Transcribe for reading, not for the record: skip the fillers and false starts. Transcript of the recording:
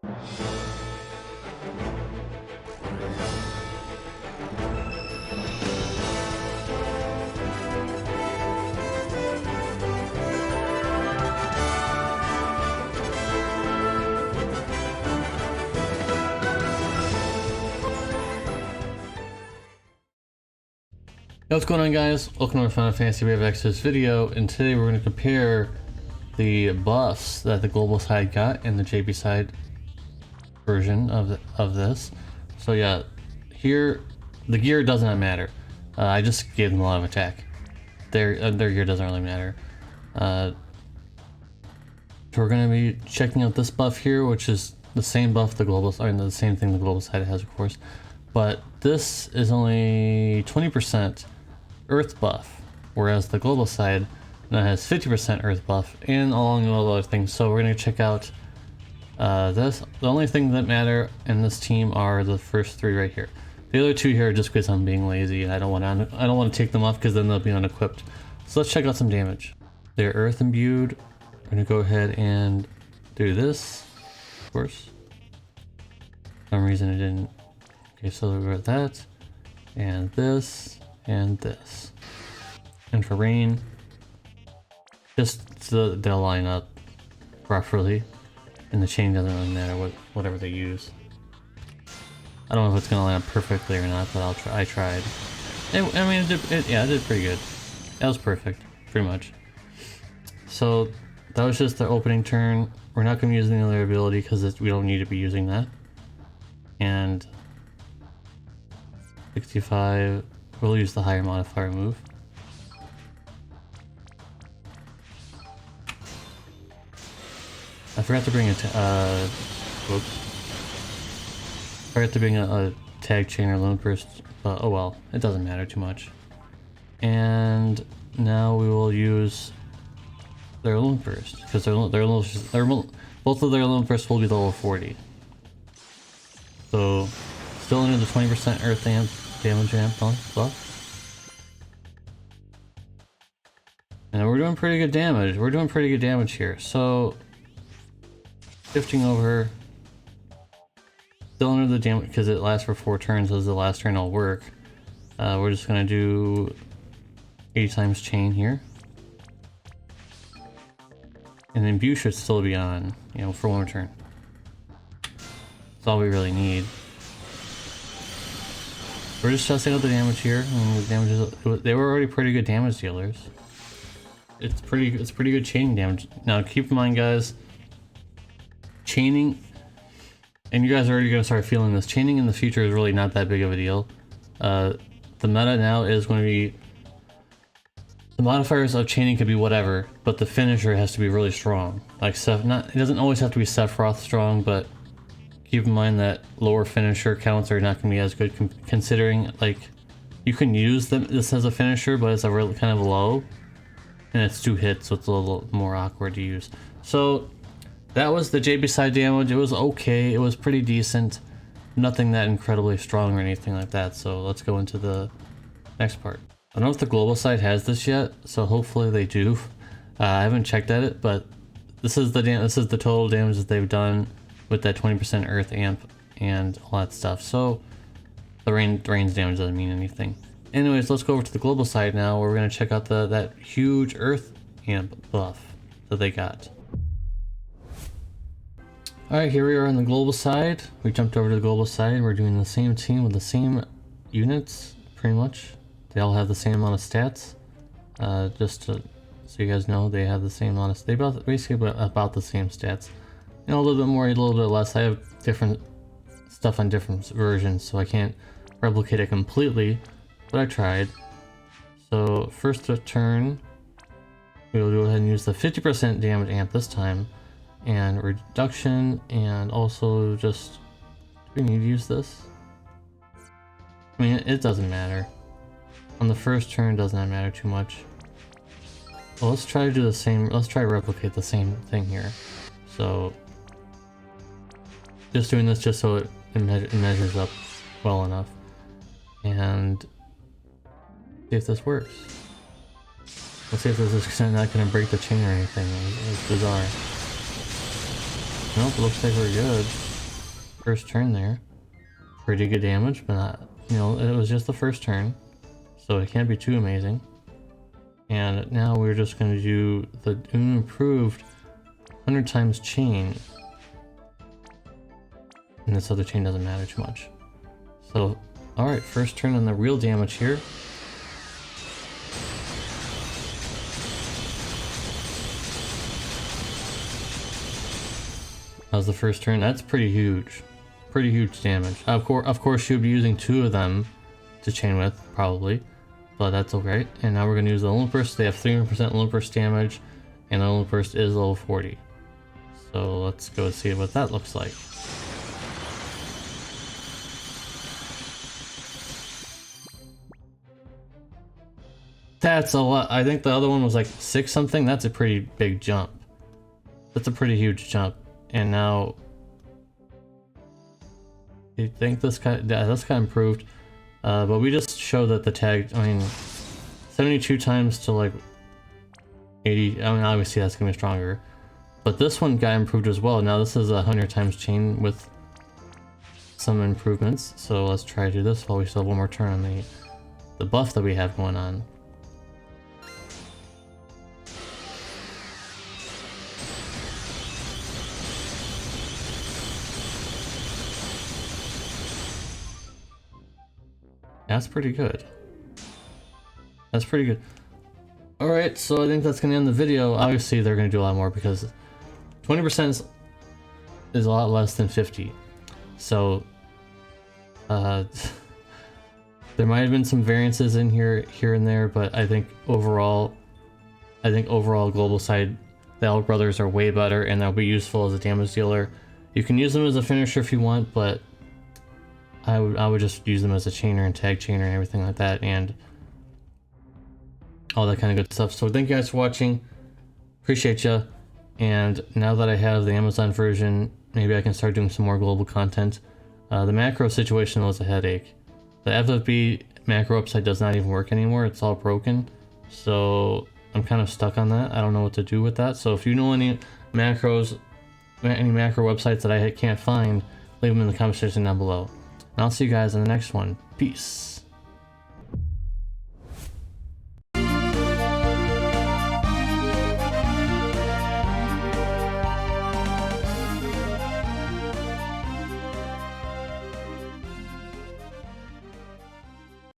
Hey, what's going on, guys? Welcome to Final Fantasy Wave X's video, and today we're going to compare the buffs that the global side got and the JB side version of this. So yeah, here the gear does not matter. I just gave them a lot of attack. Their gear doesn't really matter. So we're going to be checking out this buff here, which is the same buff the global, or the same thing the global side has, of course, but this is only 20% earth buff, whereas the global side now has 50% earth buff and along with all other things. So we're going to check out this. The only thing that matter in this team are the first three right here. The other two here are just because I'm being lazy and I don't want to take them off because then they'll be unequipped. So let's check out some damage. They're earth imbued. We're going to go ahead and do this, of course. For some reason it didn't. Okay, so we've got that and this and this. And for rain, just so they'll line up properly, and the chain doesn't really matter whatever they use. I don't know if it's gonna line up perfectly or not, but I tried. I mean, it did pretty good. That was perfect, pretty much. So that was just the opening turn. We're not gonna use any other ability because we don't need to be using that. And 65. We'll use the higher modifier move. I forgot to bring a tag chain or lone burst, but oh well, it doesn't matter too much. And now we will use their lone burst because both of their lone bursts will be level 40. So still under the 20% earth damage amp buff. And we're doing pretty good damage. We're doing pretty good damage here. So shifting over, still under the damage because it lasts for 4 turns. As the last turn will work. We're just gonna do 80 times chain here, and then Imbue should still be on, for 1 turn. That's all we really need. We're just testing out the damage here, and the damage they were already pretty good damage dealers. It's pretty good chaining damage. Now keep in mind, guys, chaining, and you guys are already gonna start feeling this. Chaining in the future is really not that big of a deal. The meta now is going to be, the modifiers of chaining could be whatever, but the finisher has to be really strong. Like it doesn't always have to be Sephiroth strong, but keep in mind that lower finisher counts are not going to be as good, considering like you can use this as a finisher, but it's a really kind of low, and it's 2 hits, so it's a little more awkward to use. So that was the JB side damage. It was okay. It was pretty decent. Nothing that incredibly strong or anything like that. So let's go into the next part. I don't know if the global side has this yet, so hopefully they do. I haven't checked at it, but this is the total damage that they've done with that 20% earth amp and all that stuff. So the rain's damage doesn't mean anything. Anyways, let's go over to the global side now, where we're going to check out that huge earth amp buff that they got. Alright, here we are on the global side. We jumped over to the global side. We're doing the same team with the same units, pretty much. They all have the same amount of stats. So you guys know, they have the same amount of, basically about the same stats. A little bit more, a little bit less. I have different stuff on different versions, so I can't replicate it completely, but I tried. So first turn, we'll go ahead and use the 50% damage amp this time, and reduction, and also just, do we need to use this? I mean, it doesn't matter. On the first turn, it does not matter too much. Well, let's try to do the same, let's try to replicate the same thing here. So just doing this just so it measures up well enough, and see if this works. Let's see if this is not going to break the chain or anything. It's bizarre. Nope, looks like we're good. first turn there. Pretty good damage, but not, you know, it was just the first turn, so it can't be too amazing. And now we're just going to do the improved 100 times chain. And this other chain doesn't matter too much. So, alright, first turn on the real damage here. That was the first turn. That's pretty huge. Pretty huge damage. Of course, you'd be using 2 of them to chain with, probably. But that's okay. And now we're going to use the Olympus. They have 300% Olympus damage, and the Olympus is level 40. So let's go see what that looks like. That's a lot. I think the other one was like 6 something. That's a pretty big jump. That's a pretty huge jump. And now, you think this guy, yeah, this guy improved. But we just show that the tag, I mean, 72 times to like 80, I mean, obviously that's gonna be stronger. But this one guy improved as well. Now this is 100 times chain with some improvements. So let's try to do this while we still have one more turn on the buff that we have going on. That's pretty good. That's pretty good. Alright, so I think that's going to end the video. Obviously, they're going to do a lot more because 20% is a lot less than 50. So, there might have been some variances in here and there, but I think overall global side, the Elric Brothers are way better, and they'll be useful as a damage dealer. You can use them as a finisher if you want, but I would just use them as a chainer and tag chainer and everything like that, and all that kind of good stuff. So thank you guys for watching. Appreciate ya. And now that I have the Amazon version, maybe I can start doing some more global content. The macro situation was a headache. The FFBE macro website does not even work anymore. It's all broken. So I'm kind of stuck on that. I don't know what to do with that. So if you know any macro websites that I can't find, leave them in the comment section down below. And I'll see you guys in the next one. Peace.